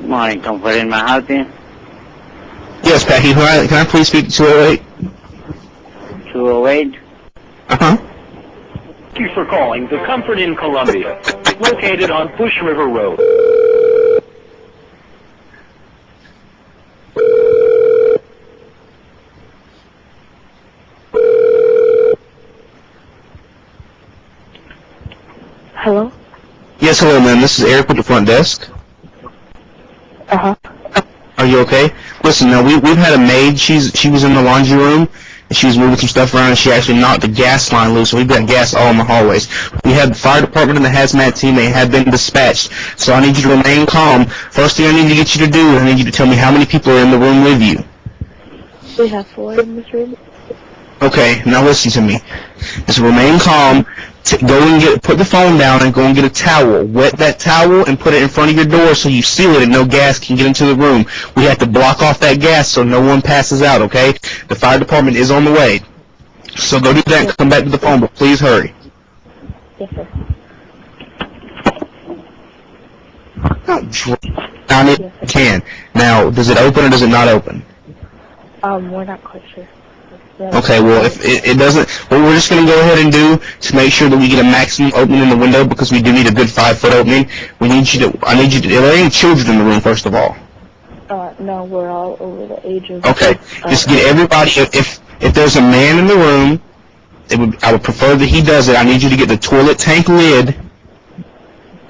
Morning, comfort in my help you? Yes, Becky, can I please speak to 208? 208? Uh-huh. Thank you for calling the Comfort Inn Columbia, located on Bush River Road. Hello? Yes, hello, ma'am. This is Eric with the front desk. Uh-huh. Are you okay? Listen, now, we've had a maid. She was in the laundry room, and she was moving some stuff around, and she actually knocked the gas line loose, so we've got gas all in the hallways. We have the fire department and the hazmat team. They have been dispatched, so I need you to remain calm. First thing I need to get you to do is I need you to tell me how many people are in the room with you. We have 4 in this room. Okay, now listen to me. Just remain calm. Go and put the phone down and go and get a towel. Wet that towel and put it in front of your door so you seal it and no gas can get into the room. We have to block off that gas so no one passes out, okay? The fire department is on the way. So go do that and come back to the phone, but please hurry. Yes, sir. Down it you can. Now, does it open or does it not open? We're not quite sure. Okay, well, if it doesn't, what we're just going to go ahead and do to make sure that we get a maximum opening in the window, because we do need a good 5-foot opening, I need you to, are there any children in the room, first of all? No, we're all over the age of... Okay, just get everybody, if there's a man in the room, I would prefer that he does it. I need you to get the toilet tank lid,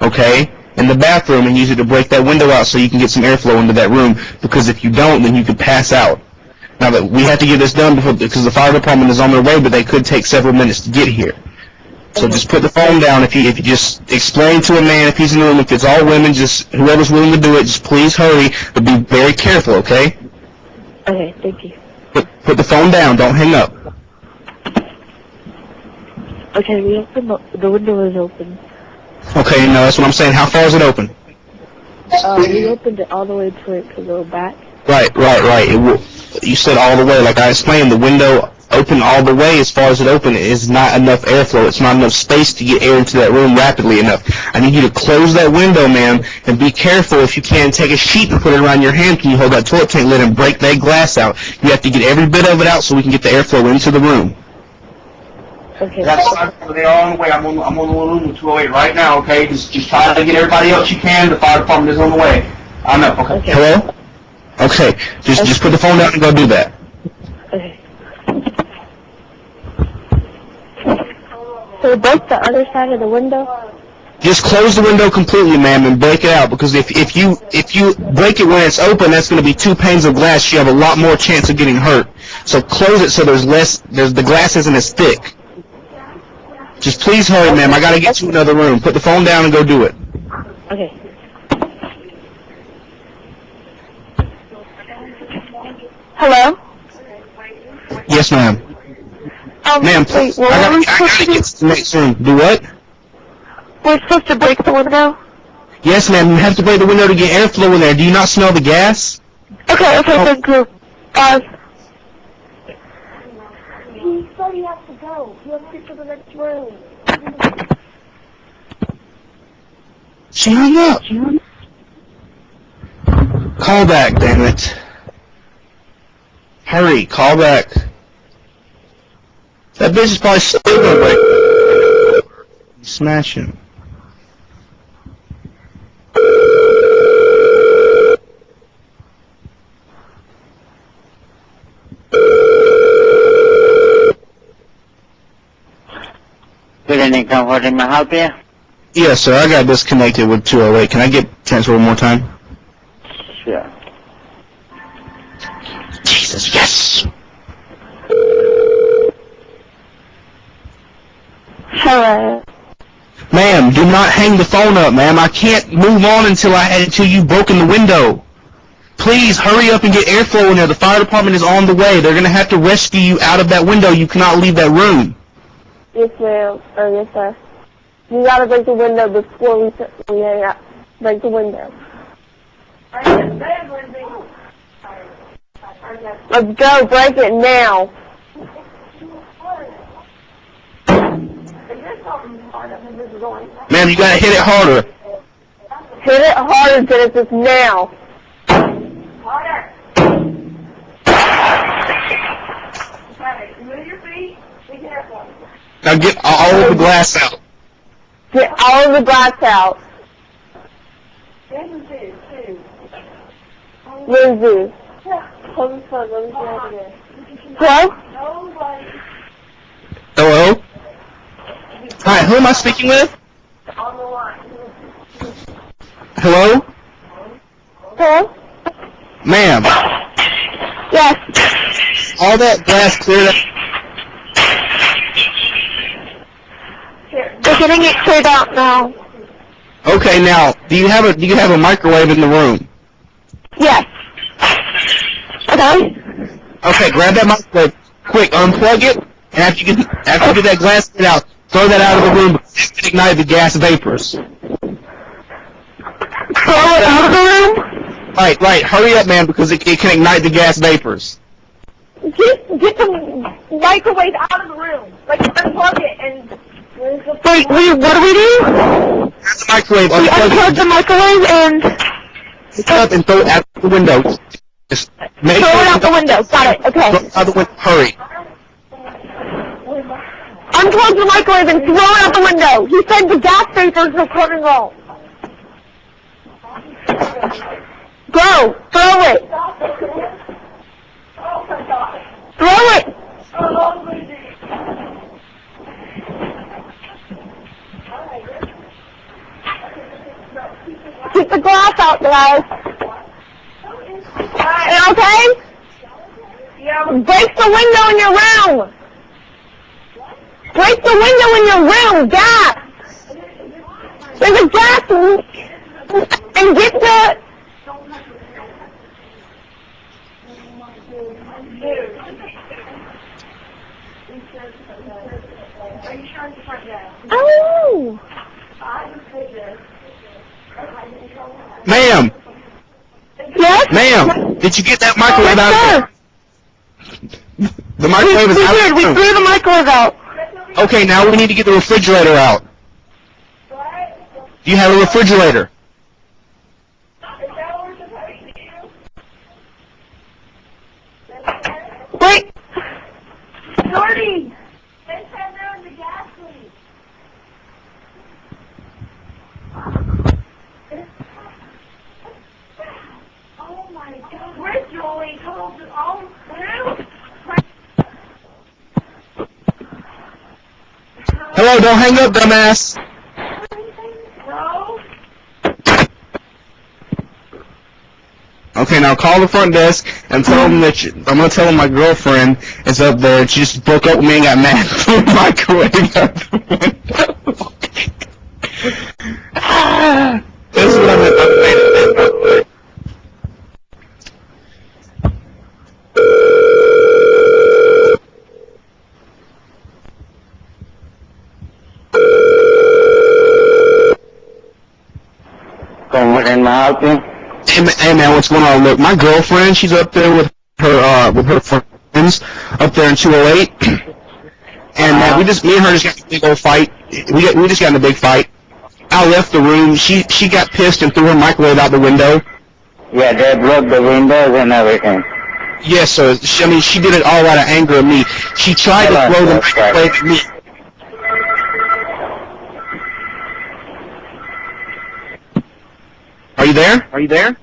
okay, in the bathroom and use it to break that window out so you can get some airflow into that room, because if you don't, then you could pass out. Now, that we have to get this done because the fire department is on their way, but they could take several minutes to get here. So just put the phone down. If you just explain to a man if he's in the room, if it's all women, just whoever's willing to do it, just please hurry, but be very careful, okay? Okay, thank you. Put the phone down. Don't hang up. Okay, we opened the window is open. Okay, no, that's what I'm saying. How far is it open? We opened it all the way to it to go back. Right. You said all the way. Like I explained, the window open all the way as far as it open is not enough airflow. It's not enough space to get air into that room rapidly enough. I need you to close that window, ma'am, and be careful. If you can, take a sheet and put it around your hand. Can you hold that toilet tank lid and break that glass out? You have to get every bit of it out so we can get the airflow into the room. Okay. They're all on the way. I'm on the room with 208 right now, okay? Just try to get everybody else you can. The fire department is on the way. I know. Okay. Hello? Okay. Just put the phone down and go do that. Okay. So break the other side of the window? Just close the window completely, ma'am, and break it out, because if you break it when it's open, that's going to be 2 panes of glass. You have a lot more chance of getting hurt. So close it so the glass isn't as thick. Just please hurry, ma'am. I got to get you another room. Put the phone down and go do it. Okay. Hello? Yes, ma'am. Ma'am, please. Wait, I gotta get to the next room. Do what? We're supposed to break the window? Yes, ma'am. You have to break the window to get airflow in there. Do you not smell the gas? Okay, thank you. He said he has to go. He has to get to the next room. She hung up. Call back, damn it. Hurry, call back. That bitch is probably still gonna break. Smash him. Good evening, comfort in my help you? Yes, sir. I got disconnected with 208. Can I get transferred one more time? Sure. Jesus, yes! Hello? Ma'am, do not hang the phone up, ma'am. I can't move on until you've broken the window. Please hurry up and get airflow in there. The fire department is on the way. They're going to have to rescue you out of that window. You cannot leave that room. Yes, ma'am. Yes, sir. You gotta break the window before we hang out. Break the window. Let's go. Break it now. Ma'am, you got to hit it harder. Hit it harder, Genesis, now. Now get all of the glass out. Get all of the glass out. Where's Zoo? Hello? Hello? Hi, who am I speaking with? Hello? Hello? Ma'am, Yes. all that glass cleared up. We're getting it cleared out now. Okay, now, do you have a microwave in the room? Yes. Okay. Okay, grab that microwave. Quick, unplug it, and after you get that glass cleared out, throw that out of the room because it ignite the gas vapors. Throw it out of the room? Right. Hurry up, man, because it can ignite the gas vapors. Get the microwave out of the room. Like, unplug it and... Wait, what do we do? Grab the microwave, We unplug unplug it, the microwave and... pick it up and throw it out the window. Just make Throw sure it out the window. Got it. Okay. Throw it out the window. Hurry. Unplug the microwave and throw it out the window. He said the gas vapors are coming off. Go. Throw it. Throw it. Keep the glass out, guys. Okay? Break the window in your room. Break the window in your room. Gas. There's a gas leak. And get the... Oh. Ma'am, Yes? ma'am, did you get that microwave out of there? The microwave is out of the We room. threw the microwave out. Okay, now we need to get the refrigerator out. Do you have a refrigerator? Wait. Jordy! They said there was a gas leak. Oh my God. Where's Jolie? Told us all through. Hello, don't hang up, dumbass. No? Okay, now call the front desk and tell them that I'm gonna tell them my girlfriend is up there and she just broke up with me and got mad for the microwave out the window. This is what I meant by the Confident may I help you? Hey man, what's going on? Look, my girlfriend, she's up there with her friends up there in 208, and man, me and her just got in a big old fight. We just got in a big fight. I left the room. She got pissed and threw her microwave out the window. Yeah, they broke the windows and everything. Yes, so she did it all out of anger at me. She tried to throw the microwave at me. Are you there?